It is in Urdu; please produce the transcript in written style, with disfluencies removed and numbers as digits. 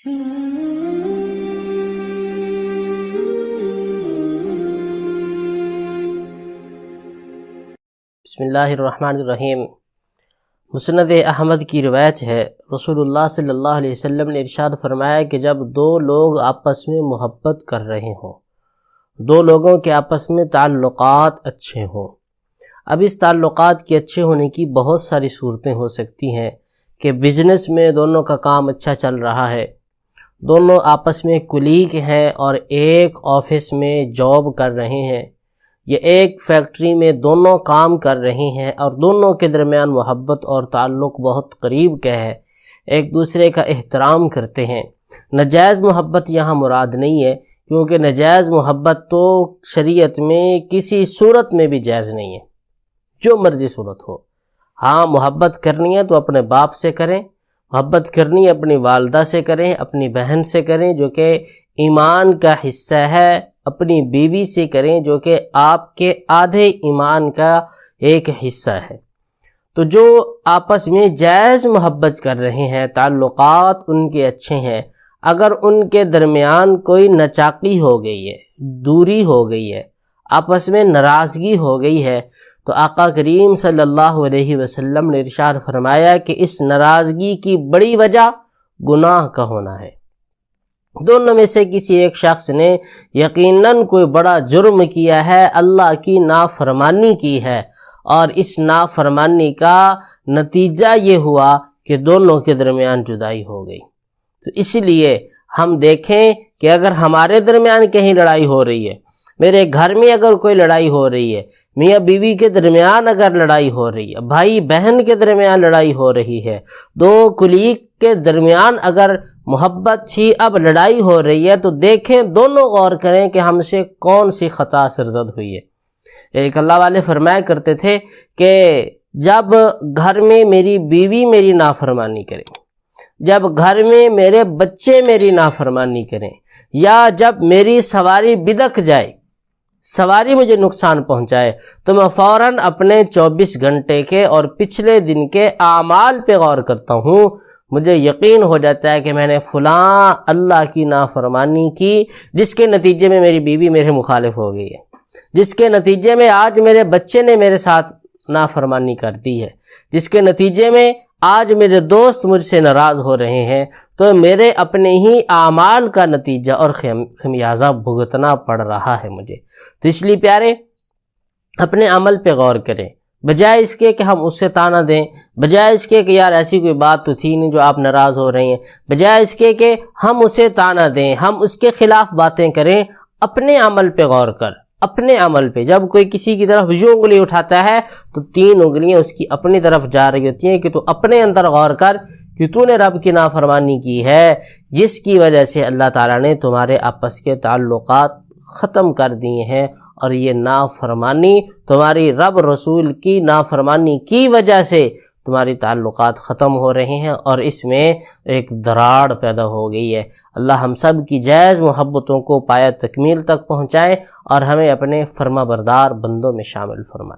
بسم اللہ الرحمن الرحیم۔ مسند احمد کی روایت ہے، رسول اللہ صلی اللہ علیہ وسلم نے ارشاد فرمایا کہ جب دو لوگ آپس میں محبت کر رہے ہوں، دو لوگوں کے آپس میں تعلقات اچھے ہوں۔ اب اس تعلقات کے اچھے ہونے کی بہت ساری صورتیں ہو سکتی ہیں کہ بزنس میں دونوں کا کام اچھا چل رہا ہے، دونوں آپس میں کلیگ ہیں اور ایک آفس میں جاب کر رہے ہیں، یہ ایک فیکٹری میں دونوں کام کر رہے ہیں اور دونوں کے درمیان محبت اور تعلق بہت قریب کا ہے، ایک دوسرے کا احترام کرتے ہیں۔ ناجائز محبت یہاں مراد نہیں ہے، کیونکہ ناجائز محبت تو شریعت میں کسی صورت میں بھی جائز نہیں ہے، جو مرضی صورت ہو۔ ہاں، محبت کرنی ہے تو اپنے باپ سے کریں، محبت کرنی ہے اپنی والدہ سے کریں، اپنی بہن سے کریں جو کہ ایمان کا حصہ ہے، اپنی بیوی سے کریں جو کہ آپ کے آدھے ایمان کا ایک حصہ ہے۔ تو جو آپس میں جائز محبت کر رہے ہیں، تعلقات ان کے اچھے ہیں، اگر ان کے درمیان کوئی ناچاقی ہو گئی ہے، دوری ہو گئی ہے، آپس میں ناراضگی ہو گئی ہے، تو آقا کریم صلی اللہ علیہ وسلم نے ارشاد فرمایا کہ اس ناراضگی کی بڑی وجہ گناہ کا ہونا ہے۔ دونوں میں سے کسی ایک شخص نے یقیناً کوئی بڑا جرم کیا ہے، اللہ کی نافرمانی کی ہے، اور اس نافرمانی کا نتیجہ یہ ہوا کہ دونوں کے درمیان جدائی ہو گئی۔ تو اس لیے ہم دیکھیں کہ اگر ہمارے درمیان کہیں لڑائی ہو رہی ہے، میرے گھر میں اگر کوئی لڑائی ہو رہی ہے، میاں بیوی کے درمیان اگر لڑائی ہو رہی ہے، بھائی بہن کے درمیان لڑائی ہو رہی ہے، دو کلیگ کے درمیان اگر محبت تھی اب لڑائی ہو رہی ہے، تو دیکھیں، دونوں غور کریں کہ ہم سے کون سی خطا سرزد ہوئی ہے۔ ایک اللہ والے فرمایا کرتے تھے کہ جب گھر میں میری بیوی میری نافرمانی کرے، جب گھر میں میرے بچے میری نافرمانی کریں، یا جب میری سواری بدک جائے، سواری مجھے نقصان پہنچائے، تو میں فوراً اپنے 24 گھنٹے کے اور پچھلے دن کے اعمال پہ غور کرتا ہوں، مجھے یقین ہو جاتا ہے کہ میں نے فلاں اللہ کی نافرمانی کی، جس کے نتیجے میں میری بیوی میرے مخالف ہو گئی ہے، جس کے نتیجے میں آج میرے بچے نے میرے ساتھ نافرمانی کر دی ہے، جس کے نتیجے میں آج میرے دوست مجھ سے ناراض ہو رہے ہیں، تو میرے اپنے ہی اعمال کا نتیجہ اور خمیازہ بھگتنا پڑ رہا ہے مجھے۔ تو اس لیے پیارے، اپنے عمل پہ غور کریں، بجائے اس کے کہ ہم اس سے طعنہ دیں، بجائے اس کے کہ یار ایسی کوئی بات تو تھی نہیں جو آپ ناراض ہو رہے ہیں، بجائے اس کے کہ ہم اسے طعنہ دیں، ہم اس کے خلاف باتیں کریں، اپنے عمل پہ غور کر، اپنے عمل پہ۔ جب کوئی کسی کی طرف یوں انگلی اٹھاتا ہے تو 3 انگلیاں اس کی اپنی طرف جا رہی ہوتی ہیں کہ تو اپنے اندر غور کر کہ تو نے رب کی نافرمانی کی ہے، جس کی وجہ سے اللہ تعالیٰ نے تمہارے آپس کے تعلقات ختم کر دیے ہیں، اور یہ نافرمانی تمہاری رب رسول کی نافرمانی کی وجہ سے تمہاری تعلقات ختم ہو رہے ہیں، اور اس میں ایک دراڑ پیدا ہو گئی ہے۔ اللہ ہم سب کی جائز محبتوں کو پایہ تکمیل تک پہنچائے اور ہمیں اپنے فرما بردار بندوں میں شامل فرمائے۔